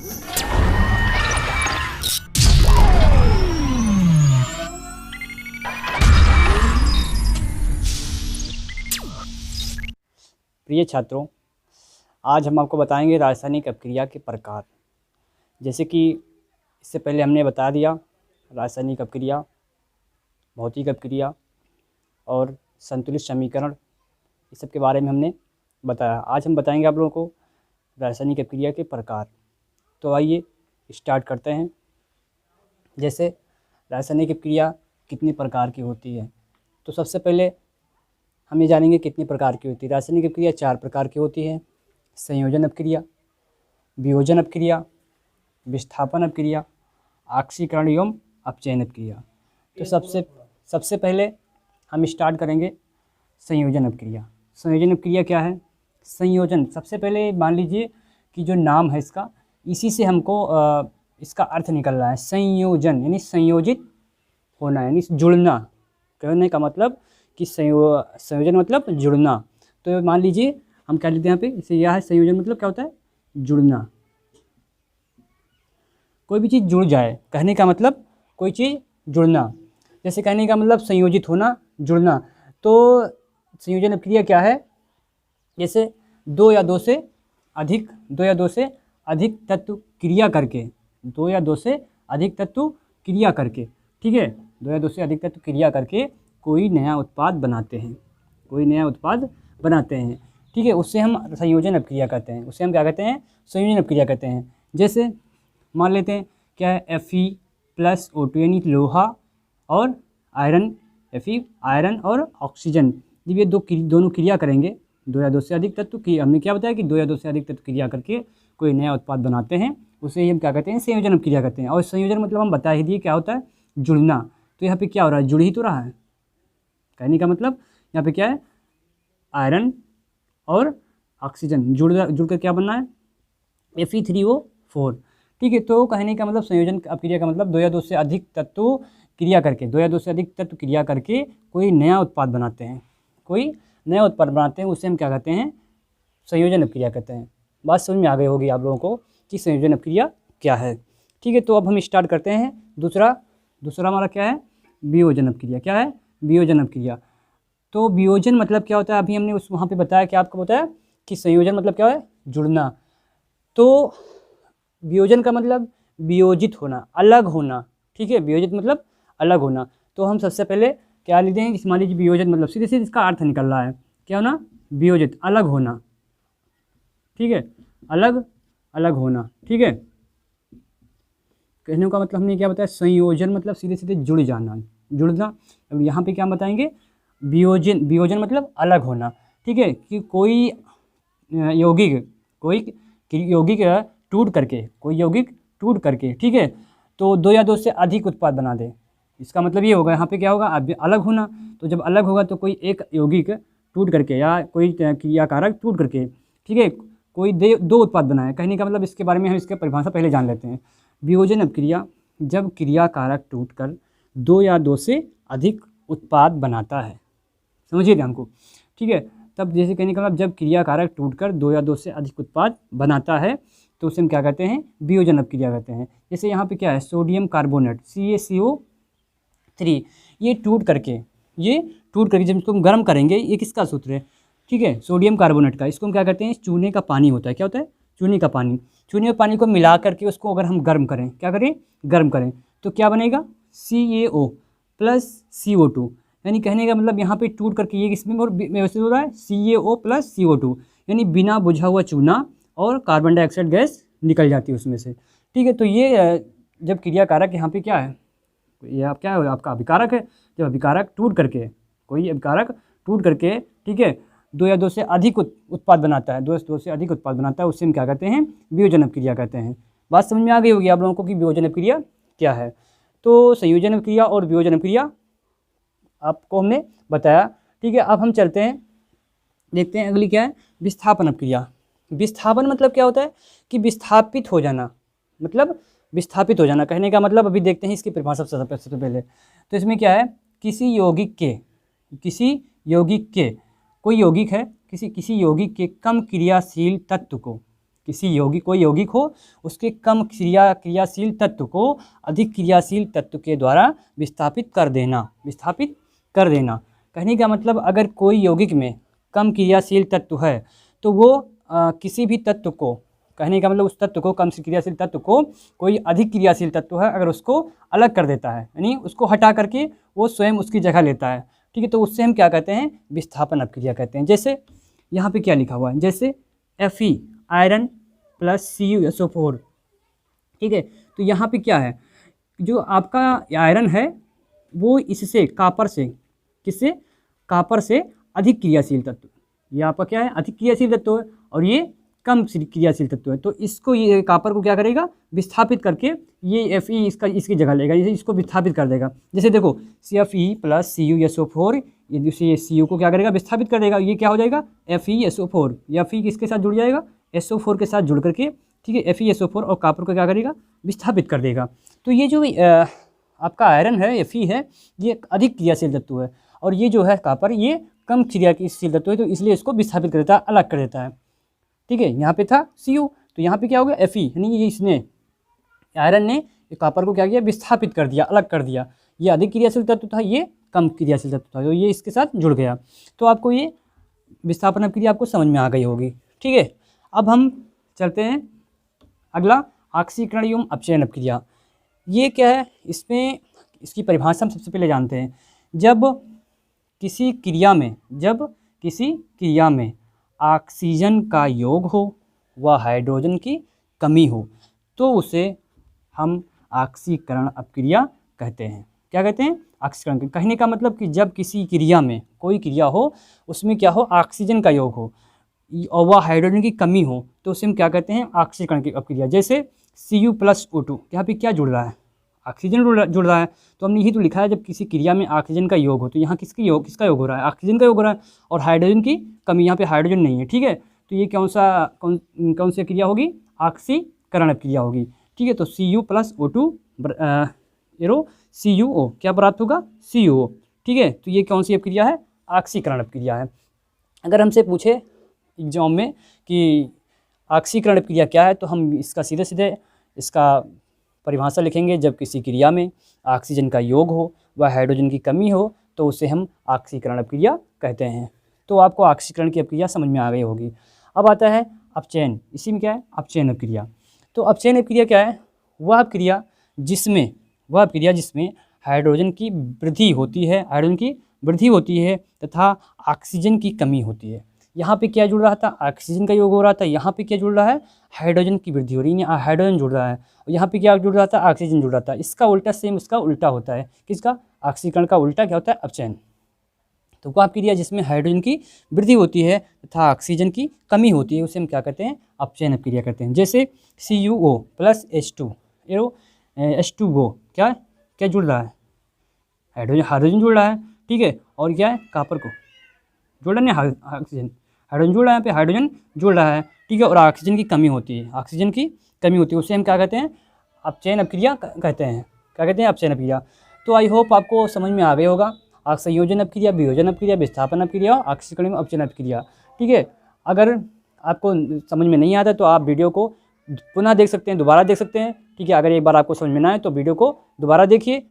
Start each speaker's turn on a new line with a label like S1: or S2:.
S1: प्रिय छात्रों, आज हम आपको बताएंगे रासायनिक अपक्रिया के प्रकार। जैसे कि इससे पहले हमने बता दिया रासायनिक अपक्रिया, भौतिक अपक्रिया और संतुलित समीकरण, इस सब के बारे में हमने बताया। आज हम बताएंगे आप लोगों को रासायनिक अपक्रिया के प्रकार। तो आइए स्टार्ट करते हैं। जैसे रासायनिक अपक्रिया कितनी प्रकार की होती है, तो सबसे पहले हम ये जानेंगे कितनी प्रकार की होती है। रासायनिक अपक्रिया 4 प्रकार की होती है: संयोजन अपक्रिया, वियोजन अपक्रिया, विस्थापन अपक्रिया, ऑक्सीकरण एवं अपचयन अपक्रिया। तो सबसे पहले हम स्टार्ट करेंगे संयोजन अपक्रिया। संयोजन अपक्रिया क्या है? संयोजन, सबसे पहले मान लीजिए कि जो नाम है इसका, इसी से हमको इसका अर्थ निकल रहा है। संयोजन यानी संयोजित होना, यानी जुड़ना। कहने का मतलब कि संयोजन मतलब जुड़ना। तो मान लीजिए हम क्या लिखते हैं यहाँ पे, इसे यह है संयोजन मतलब क्या होता है? जुड़ना। कोई भी चीज़ जुड़ जाए, कहने का मतलब कोई चीज़ जुड़ना। जैसे कहने का मतलब संयोजित होना, जुड़ना। तो संयोजन अपक्रिया क्या है? जैसे दो या दो से अधिक तत्व क्रिया करके, ठीक है, 2 या 2 से अधिक तत्व क्रिया करके कोई नया उत्पाद बनाते हैं, ठीक है, उससे हम संयोजन अपक्रिया कहते हैं। उससे हम क्या कहते हैं? संयोजन अपक्रिया कहते हैं। जैसे मान लेते हैं क्या है, Fe+O2 यानी लोहा और आयरन, Fe आयरन और ऑक्सीजन, जब ये दोनों क्रिया करेंगे, 2 या 2 से अधिक तत्व की, हमने क्या बताया कि 2 या 2 से अधिक तत्व क्रिया करके कोई नया उत्पाद बनाते हैं, उसे हम क्या कहते हैं? संयोजन अपक्रिया कहते हैं। और संयोजन मतलब हम बता ही दिए क्या होता है? जुड़ना। तो यहाँ पे क्या हो रहा है? जुड़ ही तो रहा है। कहने का मतलब यहाँ पे क्या है? आयरन और ऑक्सीजन जुड़ कर क्या बनना है? Fe3O4, ठीक है। तो कहने का मतलब संयोजन अपक्रिया का मतलब 2 या 2 से अधिक तत्व क्रिया करके कोई नया उत्पाद बनाते हैं, उसे हम क्या कहते हैं? संयोजन अपक्रिया कहते हैं। बात समझ में आ गई होगी आप लोगों को कि संयोजन अपक्रिया क्या है, ठीक है। तो अब हम स्टार्ट करते हैं दूसरा हमारा क्या है? वियोजन अपक्रिया। क्या है? वियोजन अपक्रिया। तो वियोजन मतलब क्या होता है? अभी हमने वहाँ पे बताया, क्या आपको बताया कि संयोजन मतलब क्या है? जुड़ना। तो वियोजन का मतलब वियोजित होना, अलग होना, ठीक है। वियोजित मतलब अलग होना। तो हम सबसे पहले क्या लेते हैं? मान लीजिए वियोजन मतलब सीधे सीधे इसका अर्थ निकल रहा है, क्या होना? वियोजित, अलग होना, ठीक है, अलग होना, ठीक है। कहने का मतलब हमने क्या बताया? संयोजन मतलब सीधे सीधे जुड़ना। अब यहाँ पे क्या बताएंगे? वियोजन मतलब अलग होना, ठीक है, कि कोई यौगिक टूट करके, ठीक है, तो 2 या 2 से अधिक उत्पाद बना दे। इसका मतलब ये होगा, यहाँ पे क्या होगा? अब अलग होना। तो जब अलग होगा तो कोई एक यौगिक टूट करके या कोई क्रियाकारक टूट करके, ठीक है, कोई 2 उत्पाद बनाए। कहने का मतलब इसके बारे में हम इसके परिभाषा पहले जान लेते हैं। वियोजन अपक्रिया जब क्रियाकारक टूटकर 2 या 2 से अधिक उत्पाद बनाता है, समझिए ध्यान को, ठीक है। तब जैसे कहने का मतलब जब क्रियाकारक टूटकर 2 या 2 से अधिक उत्पाद बनाता है, तो उसे हम क्या कहते हैं? वियोजन अपक्रिया कहते हैं। जैसे यहाँ पे क्या है? सोडियम कार्बोनेट CaCO3, ये टूट करके जब इसको हम गर्म करेंगे, ये किसका सूत्र है? ठीक है, सोडियम कार्बोनेट का। इसको हम क्या कहते हैं? चूने का पानी होता है। क्या होता है? चूने का पानी। चूने के पानी को मिला करके उसको अगर हम गर्म करें, क्या करें? गर्म करें, तो क्या बनेगा? CaO+CO2, यानी कहने का मतलब यहाँ पे टूट करके ये किसमें व्यवस्थित हो रहा है? CaO+CO2, यानी बिना बुझा हुआ चूना और कार्बन डाइऑक्साइड गैस निकल जाती है उसमें से, ठीक है। तो ये जब क्रियाकारक यहाँ पे क्या है? ये आप क्या है? आपका अभिकारक है। जब अभिकारक टूट करके, कोई अभिकारक टूट करके, ठीक है, 2 या 2 से अधिक उत्पाद बनाता है, 2 से अधिक उत्पाद बनाता है, उससे हम क्या कहते हैं? वियोजन अपक्रिया कहते हैं। बात समझ में आ गई होगी आप लोगों को कि वियोजन अपक्रिया क्या है। तो संयोजन अपक्रिया और वियोजन अपक्रिया आपको हमने बताया, ठीक है। अब हम चलते हैं, देखते हैं अगली क्या है? विस्थापन अपक्रिया। विस्थापन मतलब क्या होता है? कि विस्थापित हो जाना, मतलब विस्थापित हो जाना। कहने का मतलब अभी देखते हैं इसकी परिभाषा सबसे पहले। तो इसमें क्या है? किसी यौगिक के कोई यौगिक है, किसी यौगिक के कम क्रियाशील तत्व को, कोई यौगिक हो, उसके कम क्रियाशील तत्व को अधिक क्रियाशील तत्व के द्वारा विस्थापित कर देना। कहने का मतलब अगर कोई यौगिक में कम क्रियाशील तत्व है तो वो किसी भी तत्व को, कहने का मतलब उस तत्व को, कम क्रियाशील तत्व को कोई अधिक क्रियाशील तत्व है अगर उसको अलग कर देता है, यानी उसको हटा करके वो स्वयं उसकी जगह लेता है, ठीक है, तो उससे हम क्या कहते हैं, विस्थापन अपक्रिया कहते हैं। जैसे यहाँ पे क्या लिखा हुआ है, जैसे Fe आयरन प्लस CuSO4, ठीक है, तो यहाँ पे क्या है, जो आपका आयरन है वो इससे कापर से अधिक क्रियाशील तत्व, ये आपका क्या है, अधिक क्रियाशील तत्व है, और ये कम क्रियाशील तत्व है, तो इसको, ये कापर को क्या करेगा, विस्थापित करके ये Fe इसकी जगह लेगा, इसको विस्थापित कर देगा। जैसे देखो Fe प्लस CuSO4, ये दूसरी Cu को क्या करेगा, विस्थापित कर देगा, ये क्या हो जाएगा, FeSO4, या Fe किसके साथ जुड़ जाएगा, SO4 के साथ जुड़ करके, ठीक है, FeSO4 और कापर को क्या करेगा, विस्थापित कर देगा। तो ये जो आपका आयरन है, Fe है, ये अधिक क्रियाशील तत्व है, और ये जो है कापर, ये कम क्रियाशील तत्व है, तो इसलिए इसको विस्थापित कर देता है, अलग कर देता है, ठीक है। यहाँ पे था Cu, तो यहाँ पे क्या हो गया, Fe, यानी ये इसने, आयरन ने कापर को क्या किया, विस्थापित कर दिया, अलग कर दिया, ये अधिक क्रियाशील तत्व था, ये कम क्रियाशील तत्व था, तो ये इसके साथ जुड़ गया। तो आपको ये विस्थापन अपक्रिया आपको समझ में आ गई होगी, ठीक है। अब हम चलते हैं अगला, ऑक्सीकरण एवं अपचयन अपक्रिया। ये क्या है, इसमें इसकी परिभाषा हम सबसे पहले जानते हैं। जब किसी क्रिया में ऑक्सीजन का योग हो व हाइड्रोजन की कमी हो तो उसे हम ऑक्सीकरण अपक्रिया कहते हैं। क्या कहते हैं, ऑक्सीकरण। कहने का मतलब कि जब किसी क्रिया में, कोई क्रिया हो, उसमें क्या हो, ऑक्सीजन का योग हो और वह हाइड्रोजन की कमी हो तो उसे हम क्या कहते हैं, ऑक्सीकरण की अपक्रिया। जैसे Cu प्लस O2, यहाँ पे क्या जुड़ रहा है, ऑक्सीजन जुड़ रहा है, तो हमने यही तो लिखा है, जब किसी क्रिया में ऑक्सीजन का योग हो, तो यहाँ किसका योग हो रहा है, ऑक्सीजन का योग हो रहा है, और हाइड्रोजन की कमी, यहाँ पे हाइड्रोजन नहीं है, ठीक है, तो ये कौन सी क्रिया होगी, ऑक्सीकरण अपक्रिया होगी, ठीक है। तो Cu plus O2 arrow CuO क्या प्राप्त होगा, CuO, ठीक है, तो ये कौन सी अपक्रिया है, ऑक्सीकरण अपक्रिया है। अगर हमसे पूछे एग्जाम में कि ऑक्सीकरण अपक्रिया क्या है, तो हम इसका सीधे इसका परिभाषा लिखेंगे। जब किसी क्रिया में ऑक्सीजन का योग हो व हाइड्रोजन की कमी हो तो उसे हम ऑक्सीकरण अपक्रिया कहते हैं। तो आपको ऑक्सीकरण की अपक्रिया समझ में आ गई होगी। अब आता है अपचयन, इसी में क्या है, अपचयन अपक्रिया। तो अपचयन अपक्रिया क्या है, वह अपक्रिया जिसमें हाइड्रोजन की वृद्धि होती है तथा ऑक्सीजन की कमी होती है। यहाँ पे क्या जुड़ रहा था, ऑक्सीजन का योग हो रहा था, यहाँ पे क्या जुड़ रहा है, हाइड्रोजन की वृद्धि हो रही है, हाइड्रोजन जुड़ रहा है, और यहाँ पे क्या जुड़ रहा था, ऑक्सीजन जुड़ रहा था। इसका उल्टा सेम इसका उल्टा होता है, किसका, ऑक्सीकरण का उल्टा क्या होता है, अपचयन। तो वह अपक्रिया जिसमें हाइड्रोजन की वृद्धि होती है तथा ऑक्सीजन की कमी होती है उसे हम क्या कहते हैं, अपचयन अपक्रिया कहते हैं। जैसे CuO प्लस H2O क्या जुड़ रहा है, हाइड्रोजन जुड़ रहा है, ठीक है, और क्या है, कापर को जुड़ रहा है, ऑक्सीजन, हाइड्रोजन जुड़ रहा है, यहाँ पे हाइड्रोजन जुड़ रहा है, ठीक है, और ऑक्सीजन की कमी होती है, उसे हम क्या कहते हैं, अपचयन अपक्रिया कहते हैं। क्या कहते हैं, अपचयन अपक्रिया। तो आई होप आपको समझ में आ गया होगा, संयोजन अपक्रिया, वियोजन अपक्रिया, विस्थापन अपक्रिया, ऑक्सीकरण एवं अपचयन अपक्रिया, ठीक है। अगर आपको समझ में नहीं आता तो आप वीडियो को पुनः देख सकते हैं, दोबारा देख सकते हैं, ठीक है। अगर एक बार आपको समझ में ना आए तो वीडियो को दोबारा देखिए।